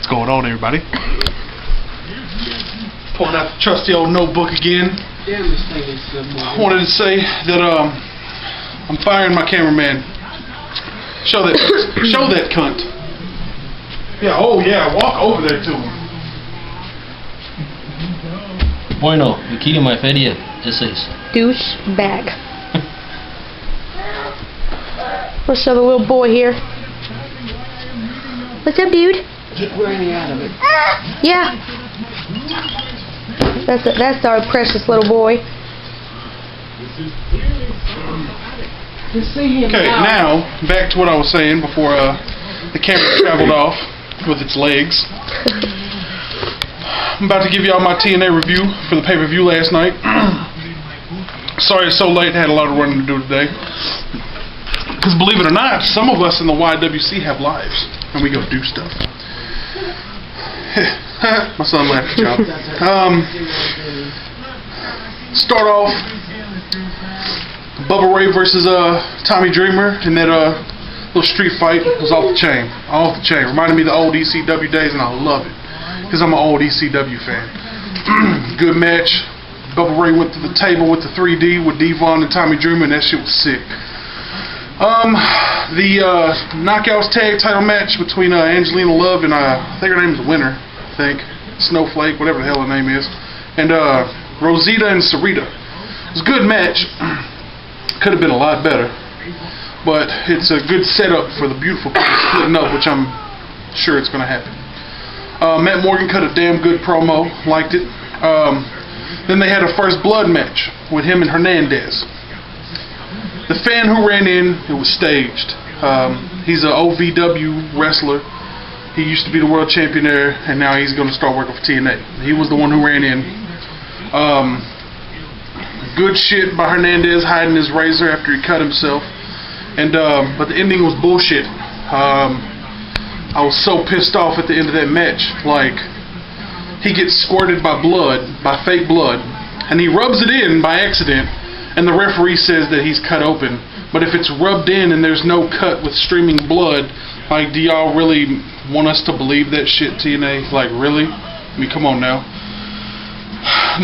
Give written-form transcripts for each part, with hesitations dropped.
What's going on, everybody? Pulling out the trusty old notebook again. I wanted to say that I'm firing my cameraman. Show that cunt. Yeah, oh yeah, walk over there to him. Bueno, aquí en my feria, ese es. Douchebag. What's up, a little boy here? What's up, dude? Get running out of it. Yeah. That's our precious little boy. Okay, now back to what I was saying before the camera traveled off with its legs. I'm about to give y'all my TNA review for the pay-per-view last night. Sorry it's so late, I had a lot of running to do today. Because believe it or not, some of us in the YWC have lives, and we go do stuff. My son laughed at y'all. Start off, Bubba Ray versus Tommy Dreamer, and that little street fight was off the chain. Off the chain. Reminded me of the old ECW days, and I love it. Because I'm an old ECW fan. Good match. Bubba Ray went to the table with the 3D with Devon and Tommy Dreamer, and that shit was sick. The Knockouts tag title match between Angelina Love and I think her name is Winner, I think. Snowflake, whatever the hell her name is. And Rosita and Sarita. It was a good match. Could have been a lot better. But it's a good setup for the beautiful couple splitting up, which I'm sure it's going to happen. Matt Morgan cut a damn good promo. Liked it. Then they had a first blood match with him and Hernandez. The fan who ran in, it was staged. He's an OVW wrestler. He used to be the world champion there, and now he's going to start working for TNA. He was the one who ran in. Good shit by Hernandez hiding his razor after he cut himself. And but the ending was bullshit. I was so pissed off at the end of that match. Like, he gets squirted by blood, by fake blood, and he rubs it in by accident. And the referee says that he's cut open. But if it's rubbed in and there's no cut with streaming blood, like, do y'all really want us to believe that shit, TNA? Like, really? I mean, come on now.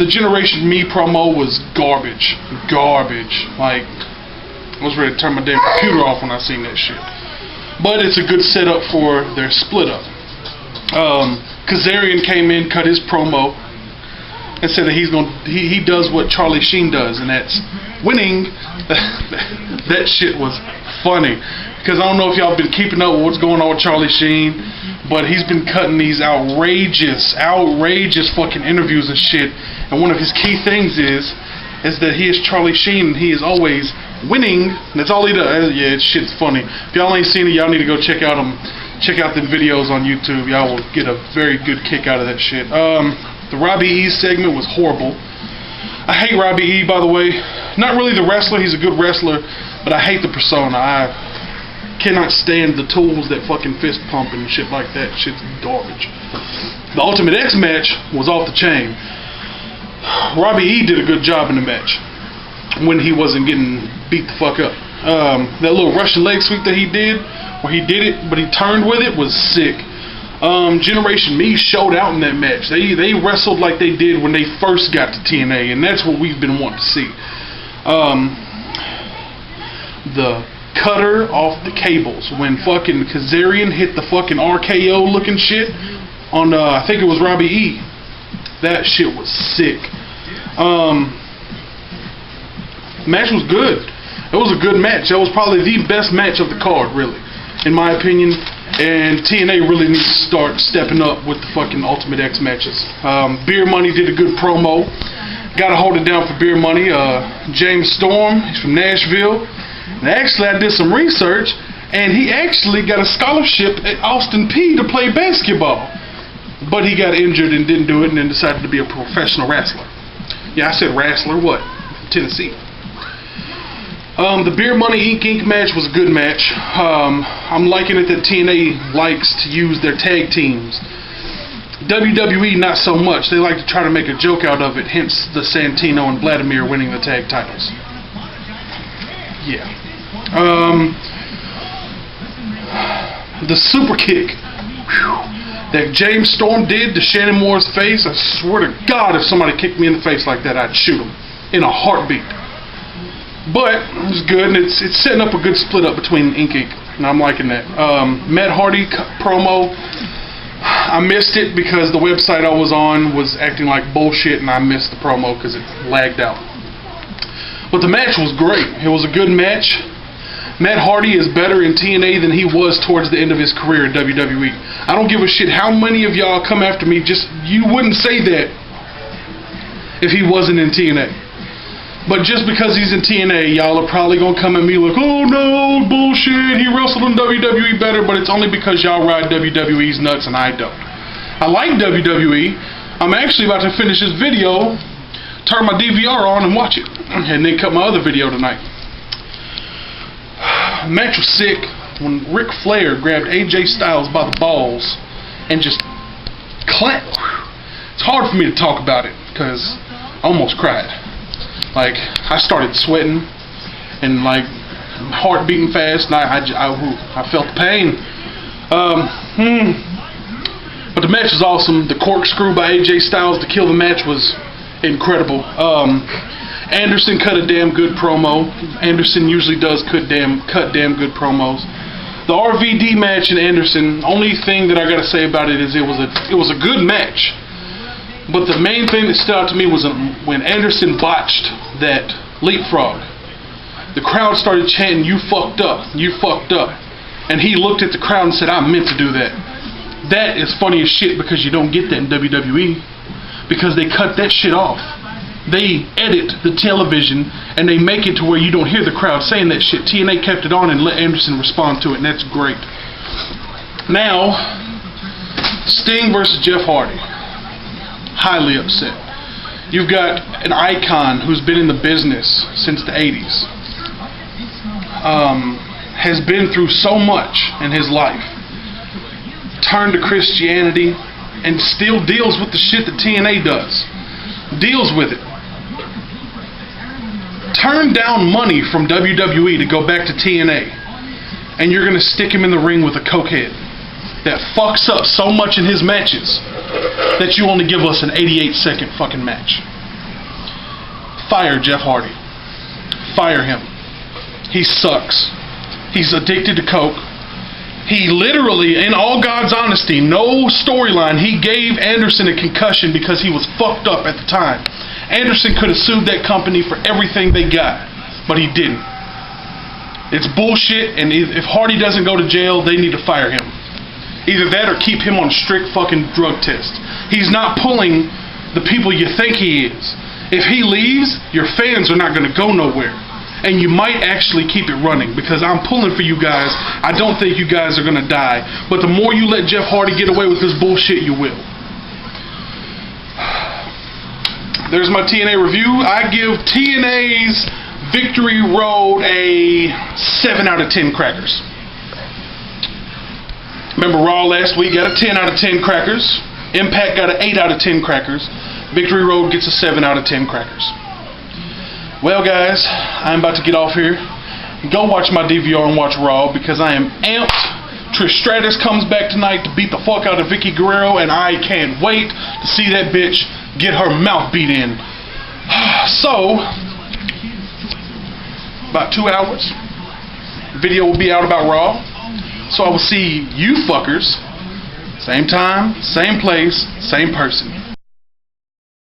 The Generation Me promo was garbage. Garbage. Like, I was ready to turn my damn computer off when I seen that shit. But it's a good setup for their split up. Kazarian came in, cut his promo, and said that he does what Charlie Sheen does, and that's winning. That shit was funny, because I don't know if y'all been keeping up with what's going on with Charlie Sheen, but he's been cutting these outrageous fucking interviews and shit, and one of his key things is that he is Charlie Sheen, and he is always winning. That's all he does. Yeah, shit's funny. If y'all ain't seen it, y'all need to go check out them videos on YouTube. Y'all will get a very good kick out of that shit. The Robbie E segment was horrible. I hate Robbie E, by the way. Not really the wrestler, he's a good wrestler, but I hate the persona. I cannot stand the tools that fucking fist pump and shit like that. Shit's garbage. The Ultimate X match was off the chain. Robbie E did a good job in the match when he wasn't getting beat the fuck up. That little Russian leg sweep that he did, where he did it, but he turned with it, was sick. Generation Me showed out in that match. They wrestled like they did when they first got to TNA, and that's what we've been wanting to see. The cutter off the cables when fucking Kazarian hit the fucking RKO looking shit on I think it was Robbie E. That shit was sick. Match was good. It was a good match. That was probably the best match of the card, really, in my opinion. And TNA really needs to start stepping up with the fucking Ultimate X matches. Beer Money did a good promo. Gotta hold it down for Beer Money. James Storm, he's from Nashville. And actually, I did some research, and he actually got a scholarship at Austin Peay to play basketball. But he got injured and didn't do it, and then decided to be a professional wrestler. Yeah, I said wrestler, what? Tennessee. The Beer Money Inc. match was a good match. I'm liking it that TNA likes to use their tag teams. WWE not so much. They like to try to make a joke out of it, hence the Santino and Vladimir winning the tag titles. Yeah. The super kick. Whew. that James Storm did to Shannon Moore's face, I swear to God, if somebody kicked me in the face like that, I'd shoot him in a heartbeat. But it's good, and it's setting up a good split up between Ink, and I'm liking that. Matt Hardy promo, I missed it because the website I was on was acting like bullshit, and I missed the promo because it lagged out. But the match was great. It was a good match. Matt Hardy is better in TNA than he was towards the end of his career in WWE. I don't give a shit how many of y'all come after me. Just, you wouldn't say that if he wasn't in TNA. But just because he's in TNA, y'all are probably going to come at me like, oh no, bullshit, he wrestled in WWE better, but it's only because y'all ride WWE's nuts and I don't. I like WWE. I'm actually about to finish this video, turn my DVR on and watch it, and then cut my other video tonight. The match was sick when Ric Flair grabbed AJ Styles by the balls and just clapped. It's hard for me to talk about it because I almost cried. Like, I started sweating and like heart beating fast, and I felt the pain. But the match was awesome. The corkscrew by AJ Styles to kill the match was incredible. Anderson cut a damn good promo. Anderson usually does cut damn good promos. The RVD match in Anderson, only thing that I gotta say about it is it was a good match. But the main thing that stood out to me was when Anderson botched that leapfrog. The crowd started chanting, "You fucked up, you fucked up." And he looked at the crowd and said, "I meant to do that." That is funny as shit because you don't get that in WWE. Because they cut that shit off. They edit the television and they make it to where you don't hear the crowd saying that shit. TNA kept it on and let Anderson respond to it, and that's great. Now, Sting versus Jeff Hardy. Highly upset. You've got an icon who's been in the business since the 80s. Has been through so much in his life. Turned to Christianity and still deals with the shit that TNA does. Deals with it. Turned down money from WWE to go back to TNA, and you're going to stick him in the ring with a cokehead that fucks up so much in his matches that you only give us an 88-second fucking match. Fire Jeff Hardy. Fire him. He sucks. He's addicted to coke. He literally, in all God's honesty, no storyline, he gave Anderson a concussion because he was fucked up at the time. Anderson could have sued that company for everything they got, but he didn't. It's bullshit, and if Hardy doesn't go to jail, they need to fire him. Either that or keep him on a strict fucking drug test. He's not pulling the people you think he is. If he leaves, your fans are not going to go nowhere. And you might actually keep it running, because I'm pulling for you guys. I don't think you guys are going to die. But the more you let Jeff Hardy get away with this bullshit, you will. There's my TNA review. I give TNA's Victory Road a 7 out of 10 crackers. Remember Raw last week got a 10 out of 10 crackers. Impact got an 8 out of 10 crackers. Victory Road gets a 7 out of 10 crackers. Well guys, I'm about to get off here. Go watch my DVR and watch Raw because I am amped. Trish Stratus comes back tonight to beat the fuck out of Vicky Guerrero, and I can't wait to see that bitch get her mouth beat in. So, about 2 hours. The video will be out about Raw. So I will see you fuckers, same time, same place, same person.